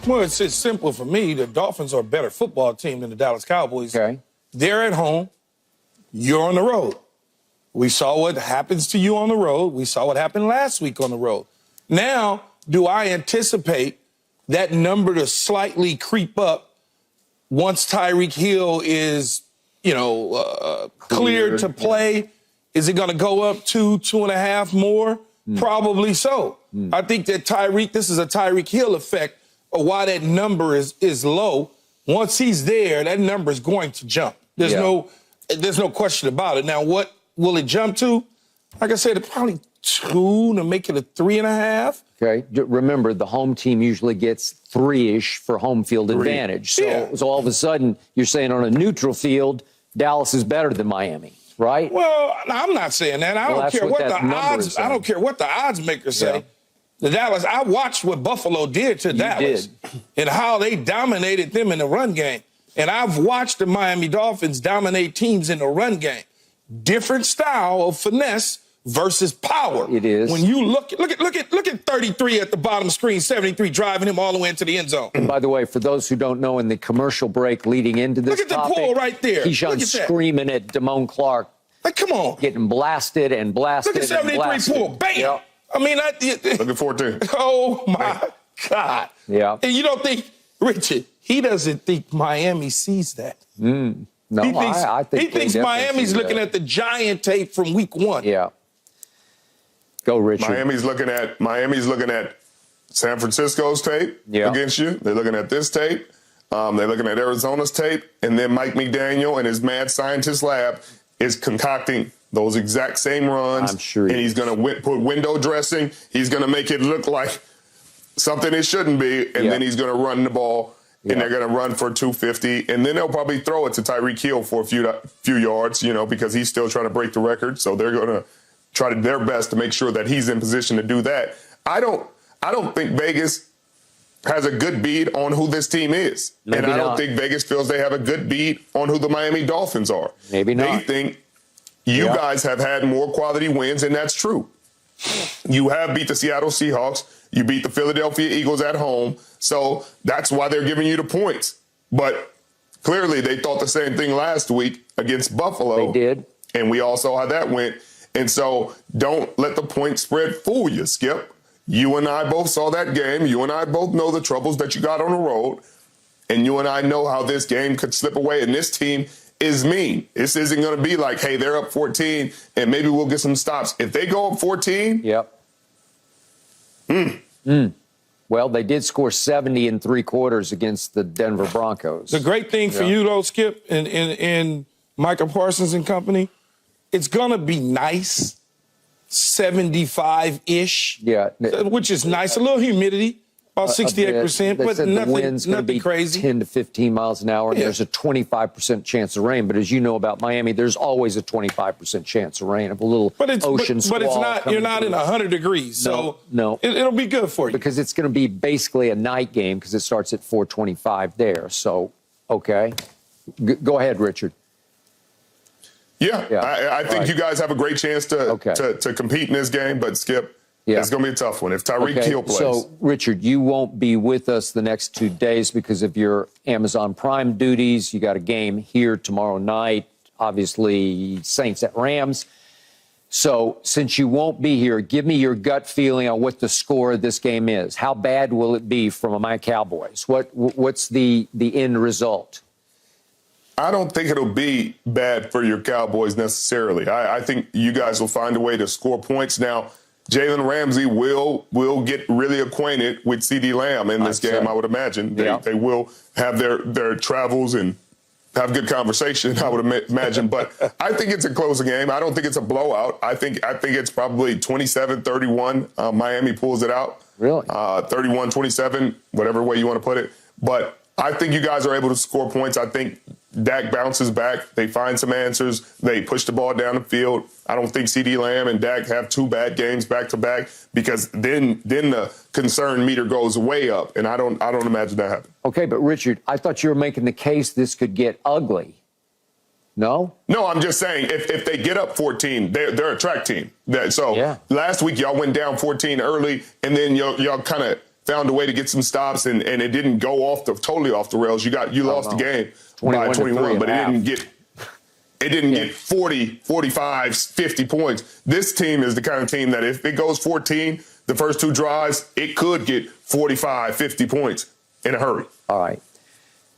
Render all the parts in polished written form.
Well, it's simple for me. The Dolphins are a better football team than the Dallas Cowboys. Okay. They're at home. You're on the road. We saw what happens to you on the road. We saw what happened last week on the road. Now, do I anticipate that number to slightly creep up once Tyreek Hill is, cleared to play? Yeah. Is it going to go up 2.5 more? Probably so. I think that this is a Tyreek Hill effect of why that number is low. Once he's there, that number is going to jump. There's no question about it. Now, what will it jump to? Like I said, probably 2 to make it a 3.5. Okay. Remember, the home team usually gets 3-ish for home field advantage. So all of a sudden, you're saying on a neutral field, Dallas is better than Miami, right? Well, I'm not saying that. I don't care what the odds makers say. Yeah. The Dallas, I watched what Buffalo did to Dallas and how they dominated them in the run game. And I've watched the Miami Dolphins dominate teams in the run game. Different style of finesse versus power. It is. When you look at 33 at the bottom screen, 73 driving him all the way into the end zone. And by the way, for those who don't know, in the commercial break leading into this topic, look at the pull right there. Keyshawn screaming at Damone Clark. Like, come on. Getting blasted and blasted. Look at 73 pull. Bam! Yep. I mean, look at 14. Oh, my God. Yeah. And you don't think, Richard, he doesn't think Miami sees that. No, I think he thinks Miami's looking at the giant tape from week 1. Yeah. Go, Richard. Miami's looking at San Francisco's tape against you. They're looking at this tape. They're looking at Arizona's tape. And then Mike McDaniel and his mad scientist lab is concocting those exact same runs. I'm sure and he's going to put window dressing. He's going to make it look like something it shouldn't be. And then he's going to run the ball. And they're going to run for 250. And then they'll probably throw it to Tyreek Hill for a few yards, because he's still trying to break the record. So they're going to try their best to make sure that he's in position to do that. I don't think Vegas has a good bead on who this team is. Maybe and I don't not. think Vegas feels they have a good bead on who the Miami Dolphins are. Maybe not. They think you guys have had more quality wins, and that's true. You have beat the Seattle Seahawks. You beat the Philadelphia Eagles at home. So that's why they're giving you the points. But clearly they thought the same thing last week against Buffalo. They did. And we all saw how that went. And so don't let the point spread fool you, Skip. You and I both saw that game. You and I both know the troubles that you got on the road. And you and I know how this game could slip away. And this team is mean. This isn't going to be like, hey, they're up 14 and maybe we'll get some stops. If they go up 14. Well, they did score 70 in 3 quarters against the Denver Broncos. The great thing for you, though, Skip, and Micah Parsons and company, it's going to be nice, 75-ish, which is nice. A little humidity, about 68%, but nothing crazy. 10 to 15 miles an hour, and there's a 25% chance of rain. But as you know about Miami, there's always a 25% chance of rain, of a little ocean squall. But it's not. You're not in 100 degrees, so no. It'll be good for you. Because it's going to be basically a night game because it starts at 4:25 there. So, okay. Go ahead, Richard. I think you guys have a great chance to compete in this game, but Skip, it's going to be a tough one if Tyreek Hill plays. So, Richard, you won't be with us the next 2 days because of your Amazon Prime duties. You got a game here tomorrow night, obviously Saints at Rams. So, since you won't be here, give me your gut feeling on what the score of this game is. How bad will it be from my Cowboys? What's the end result? I don't think it'll be bad for your Cowboys necessarily. I think you guys will find a way to score points. Now, Jalen Ramsey will get really acquainted with CeeDee Lamb in this game, I would imagine. They will have their travels and have good conversation, I would imagine. But I think it's a close game. I don't think it's a blowout. I think it's probably 27-31. Miami pulls it out. Really? 31-27, whatever way you want to put it. But I think you guys are able to score points. I think Dak bounces back. They find some answers. They push the ball down the field. I don't think CeeDee Lamb and Dak have 2 bad games back to back because then the concern meter goes way up, and I don't imagine that happening. Okay, but Richard, I thought you were making the case this could get ugly. No? No, I'm just saying if they get up 14, they're a track team. Last week y'all went down 14 early, and then y'all kind of found a way to get some stops, and it didn't go totally off the rails. You lost the game by 21, but it didn't get 40, 45, 50 points. This team is the kind of team that if it goes 14, the first 2 drives, it could get 45, 50 points in a hurry. All right.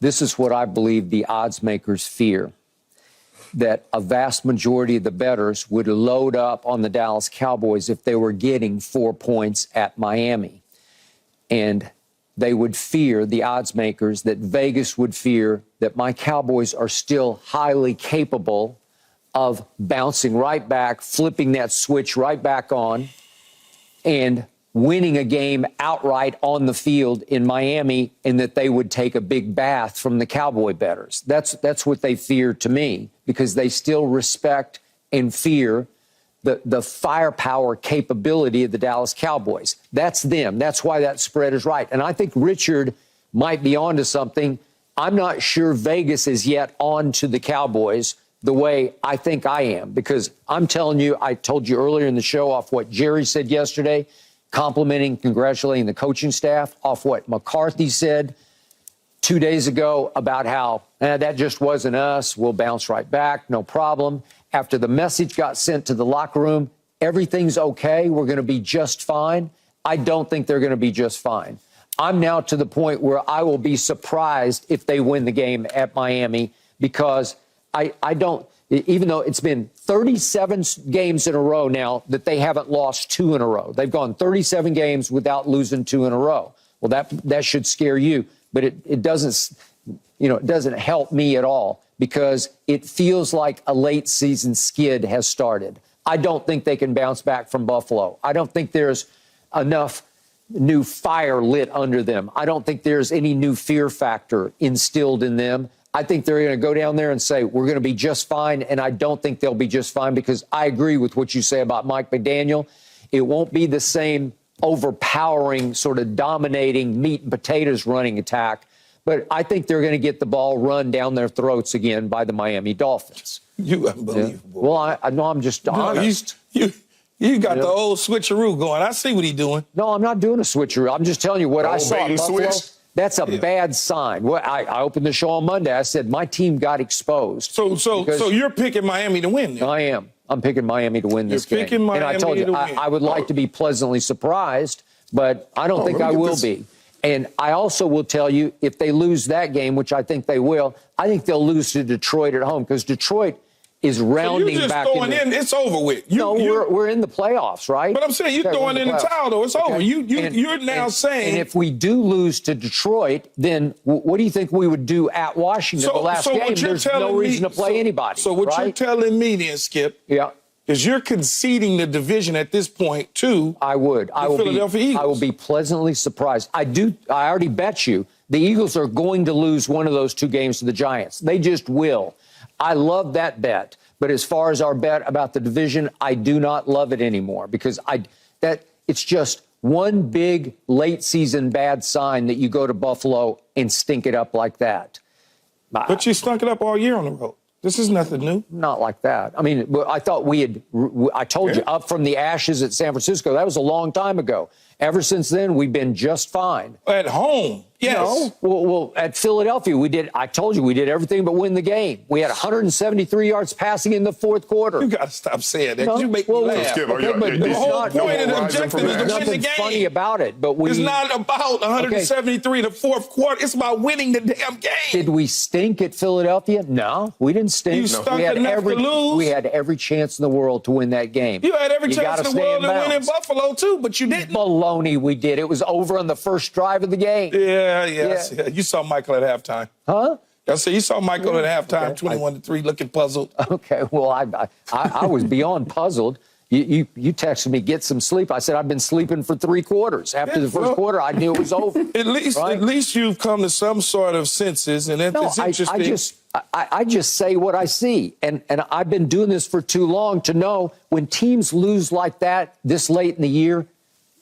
This is what I believe the odds makers fear, that a vast majority of the bettors would load up on the Dallas Cowboys if they were getting 4 points at Miami. And they would fear, the odds makers, that Vegas would fear that my Cowboys are still highly capable of bouncing right back, flipping that switch right back on, and winning a game outright on the field in Miami, and that they would take a big bath from the Cowboy bettors. That's what they fear to me, because they still respect and fear the firepower capability of the Dallas Cowboys. That's them. That's why that spread is right. And I think Richard might be onto something. I'm not sure Vegas is yet on to the Cowboys the way I think I am, because I'm telling you, I told you earlier in the show off what Jerry said yesterday, complimenting, congratulating the coaching staff, off what McCarthy said 2 days ago about how that just wasn't us. We'll bounce right back. No problem. After the message got sent to the locker room, everything's okay. We're going to be just fine. I don't think they're going to be just fine. I'm now to the point where I will be surprised if they win the game at Miami, because I don't, even though it's been 37 games in a row now that they haven't lost 2 in a row. They've gone 37 games without losing 2 in a row. Well, that should scare you, but it doesn't, it doesn't help me at all, because it feels like a late season skid has started. I don't think they can bounce back from Buffalo. I don't think there's enough new fire lit under them. I don't think there's any new fear factor instilled in them. I think they're going to go down there and say, we're going to be just fine. And I don't think they'll be just fine, because I agree with what you say about Mike McDaniel. It won't be the same overpowering, sort of dominating meat and potatoes running attack. But I think they're going to get the ball run down their throats again by the Miami Dolphins. You unbelievable. Yeah. Well, I know I'm just honest. You got the old switcheroo going. I see what he's doing. No, I'm not doing a switcheroo. I'm just telling you what I saw at Buffalo. Switch. That's a bad sign. Well, I opened the show on Monday. I said my team got exposed. So you're picking Miami to win then? I am. I'm picking Miami to win this game. You're picking Miami and I told you, to win. I would like to be pleasantly surprised, but I don't think I will be. And I also will tell you, if they lose that game, which I think they will, I think they'll lose to Detroit at home, because Detroit is rounding back in. It's over with. We're in the playoffs, right? But I'm saying you're throwing in the towel, though. It's over. You're now saying. And if we do lose to Detroit, then what do you think we would do at Washington the last game? There's no reason to play anybody. So what you're telling me then, Skip, is you're conceding the division at this point to I will be pleasantly surprised. I already bet you the Eagles are going to lose one of those 2 games to the Giants. They just will. I love that bet. But as far as our bet about the division, I do not love it anymore, because it's just one big late season bad sign that you go to Buffalo and stink it up like that. But you stunk it up all year on the road. This is nothing new. Not like that. I mean, I thought I told you, up from the ashes at San Francisco. That was a long time ago. Ever since then, we've been just fine. At home, yes. No, well, at Philadelphia, I told you, we did everything but win the game. We had 173 yards passing in the 4th quarter. You got to stop saying that. You make me laugh. Skip, the whole point of the objective is to win the nothing game. Funny about it, but it's not about 173 in the 4th quarter. It's about winning the damn game. Did we stink at Philadelphia? No, we didn't stink. You stunk enough to lose. We had every chance in the world to win that game. You had every chance in the world to win in Buffalo, too, but you didn't. Baloney, we did. It was over on the first drive of the game. Yeah. You saw Michael at halftime. Huh? I said you saw Michael at halftime, 21-3, looking puzzled. Okay, well, I was beyond puzzled. You texted me, get some sleep. I said, I've been sleeping for 3 quarters. After the first quarter, I knew it was over. At least you've come to some sort of senses, and it's interesting. I just say what I see. And I've been doing this for too long to know when teams lose like that this late in the year,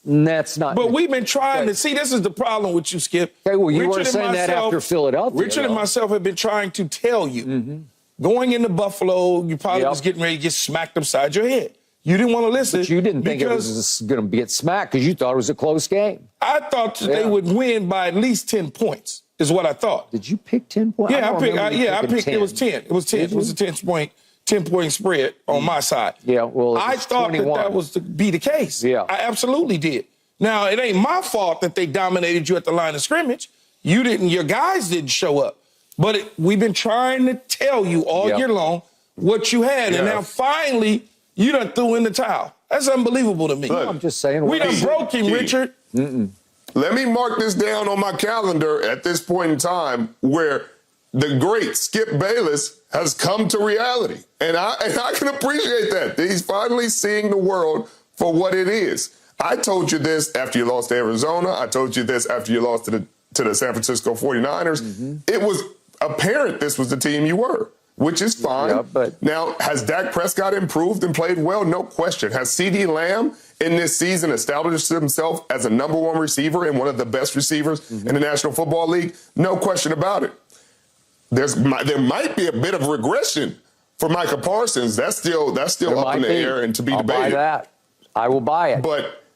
that's not. But we've been trying to see. This is the problem with you, Skip. Okay, well, you weren't saying that after Philadelphia. Richard and myself have been trying to tell you, going into Buffalo, you probably was getting ready to get smacked upside your head. You didn't want to listen. But you didn't think it was going to get smacked because you thought it was a close game. I thought they would win by at least 10 points, is what I thought. Did you pick 10 points? Yeah, I picked 10. It was 10. It was 10. It was a 10-point spread on my side. Yeah, well, I thought 21. that was to be the case. Yeah. I absolutely did. Now, it ain't my fault that they dominated you at the line of scrimmage. Your guys didn't show up. But we've been trying to tell you all year long what you had. And now finally, you done threw in the towel. That's unbelievable to me. Look, I'm just saying. We done broke him, Richard. Let me mark this down on my calendar at this point in time where the great Skip Bayless has come to reality. And I can appreciate that. He's finally seeing the world for what it is. I told you this after you lost to Arizona. I told you this after you lost to the San Francisco 49ers. It was apparent this was the team you were, which is fine. Yeah, but now, has Dak Prescott improved and played well? No question. Has CeeDee Lamb in this season established himself as a number one receiver and one of the best receivers in the National Football League? No question about it. There might be a bit of regression for Micah Parsons. That's still up in the air and to be debated. I'll buy that. I will buy it.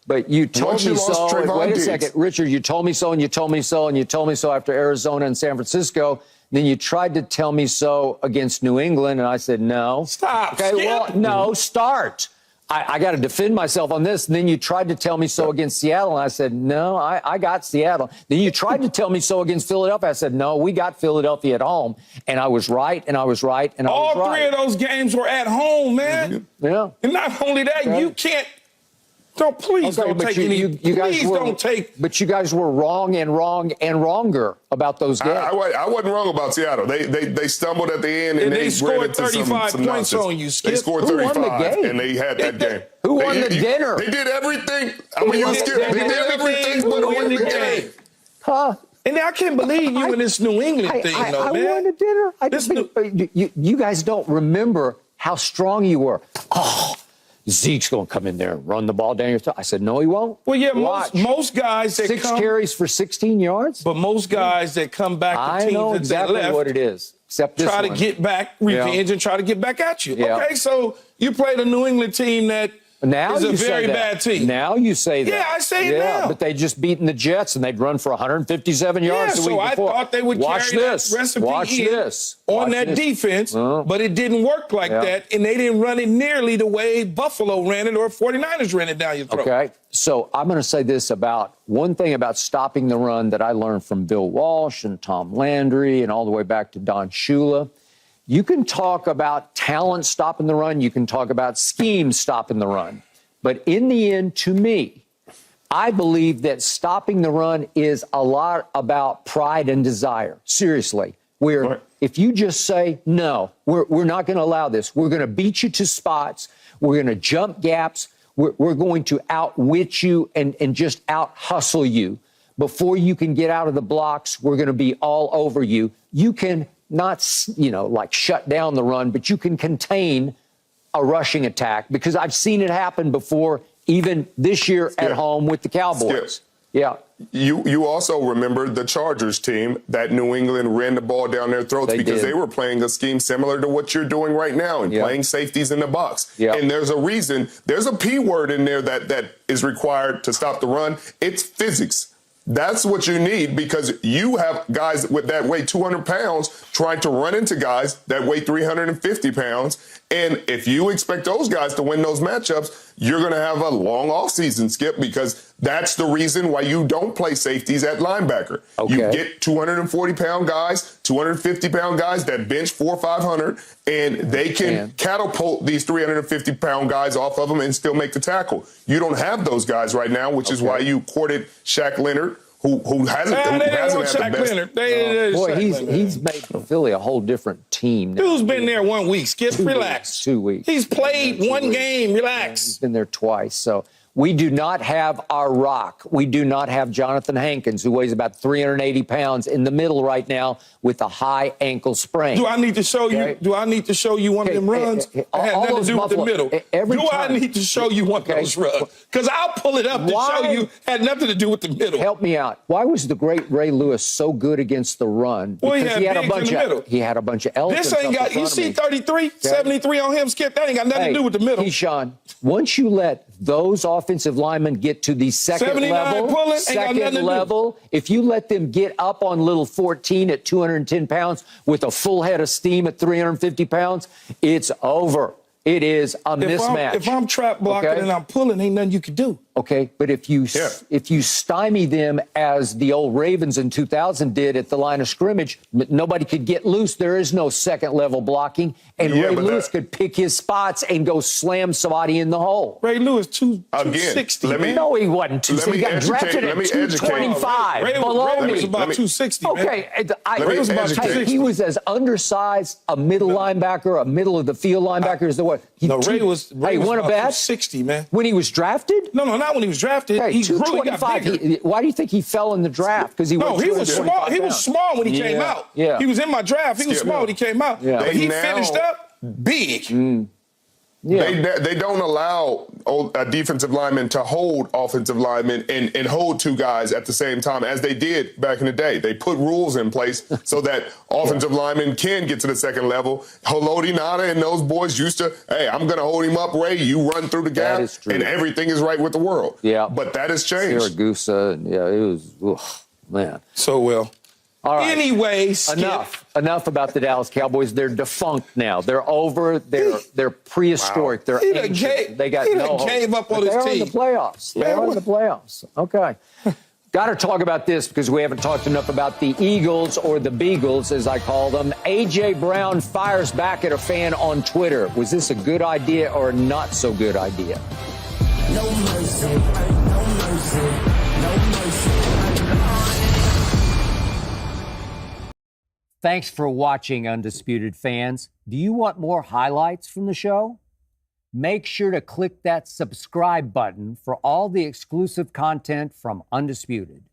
But you told me so. Wait a second, Richard. You told me so, and you told me so, and you told me so after Arizona and San Francisco. Then you tried to tell me so against New England, and I said no. Stop. Okay, Skip. well, no, start. I got to defend myself on this. And then you tried to tell me so against Seattle, and I said no, I got Seattle. Then you tried to tell me so against Philadelphia. I said no, we got Philadelphia at home, and I was right, and I was right, and I was right. All three of those games were at home, man. Yeah. And not only that, you can't. Don't don't take any. Don't take. But you guys were wrong and wronger about those games. I wasn't wrong about Seattle. They stumbled at the end and they scored 35 points nonsense. on you, Skip. They scored 35 and they had that game. Who won the dinner? They did everything. I mean, you Skip. They did everything but win the game. Huh? And I can't believe you in this New England thing, though, man. I won the dinner. You guys don't remember how strong you were. Oh. Zeke's going to come in there and run the ball down your throat. I said, no, he won't. Well, yeah, most guys that Six carries for 16 yards? But most guys that come back to teams know that exactly they left what it is, except this try one. to get back revenge and try to get back at you. Yeah. Okay, so you played a New England team that is a very bad team. Now you say that. Yeah, I say it now. But they just beaten the Jets, and they'd run for 157 yards the week before. I thought they would carry that recipe on that defense, but it didn't work like that, and they didn't run it nearly the way Buffalo ran it or 49ers ran it down your throat. Okay, so I'm going to say this about one thing about stopping the run that I learned from Bill Walsh and Tom Landry and all the way back to Don Shula. You can talk about talent stopping the run. You can talk about scheme stopping the run. But in the end, to me, I believe that stopping the run is a lot about pride and desire. Seriously, where if you just say, no, we're not going to allow this. We're going to beat you to spots. We're going to jump gaps. We're going to outwit you and just out-hustle you. Before you can get out of the blocks, we're going to be all over you. You can not, like shut down the run, but you can contain a rushing attack because I've seen it happen before, even this year at home with the Cowboys. Yeah. You also remember the Chargers team that New England ran the ball down their throats because they were playing a scheme similar to what you're doing right now and playing safeties in the box. Yeah. And there's a reason, there's a P word in there that is required to stop the run. It's physics. That's what you need because you have guys with that weigh 200 pounds trying to run into guys that weigh 350 pounds. And if you expect those guys to win those matchups, you're going to have a long offseason, Skip, because that's the reason why you don't play safeties at linebacker. Okay. You get 240-pound guys, 250-pound guys that bench 400 or 500, and they can catapult these 350-pound guys off of them and still make the tackle. You don't have those guys right now, which is why you courted Shaq Leonard, who hasn't had the best. He's made Philly a whole different team now. Dude's been there 1 week. Skip, relax. 2 weeks. He's played one game. Relax. He's been there twice. So We do not have our rock. We do not have Jonathan Hankins, who weighs about 380 pounds, in the middle right now with a high ankle sprain. Do I need to show you? Do I need to show you one of them runs? It had nothing to do with the middle. Do I need to show you one of those runs? Because I'll pull it up to show you. Had nothing to do with the middle. Help me out. Why was the great Ray Lewis so good against the run? Well, because he had a bunch of he had a bunch of elephants. This ain't got. You see 33, 73 on him, Skip. That ain't got nothing to do with the middle. Keyshawn, once you let those offensive linemen get to the second level, if you let them get up on little 14 at 210 pounds with a full head of steam at 350 pounds, it's over. It is a mismatch. If I'm trap blocking and I'm pulling, ain't nothing you can do. Okay, but if you stymie them as the old Ravens in 2000 did at the line of scrimmage, nobody could get loose. There is no second level blocking, and Ray Lewis could pick his spots and go slam somebody in the hole. Ray Lewis 260. No, he wasn't 260. He got drafted at 225. Ray was about 260. Okay, he was as undersized a middle linebacker, a middle of the field linebacker as there was. Ray was about 260, man. When he was drafted? No, not when he was drafted. Hey, he grew, he got bigger. Why do you think he fell in the draft? Because he was small. He was small when he came out. Yeah. He was in my draft. He was small when he came out. Yeah. But he finished up big. Yeah. They don't allow a defensive lineman to hold offensive linemen and hold two guys at the same time as they did back in the day. They put rules in place so that offensive linemen can get to the second level. Haloti Nada and those boys used to, hey, I'm going to hold him up, Ray. You run through the gap, and everything is right with the world. Yeah. But that has changed. Siragusa, it was, man. So well. All right. Anyways, enough about the Dallas Cowboys. They're defunct now. They're over. They're prehistoric. They're ancient. They got no hope. Gave up on his team. They're in the playoffs. They're in the playoffs. Okay. Got to talk about this because we haven't talked enough about the Eagles, or the Beagles, as I call them. A.J. Brown fires back at a fan on Twitter. Was this a good idea or not so good idea? No mercy. No mercy. No mercy. Thanks for watching, Undisputed fans. Do you want more highlights from the show? Make sure to click that subscribe button for all the exclusive content from Undisputed.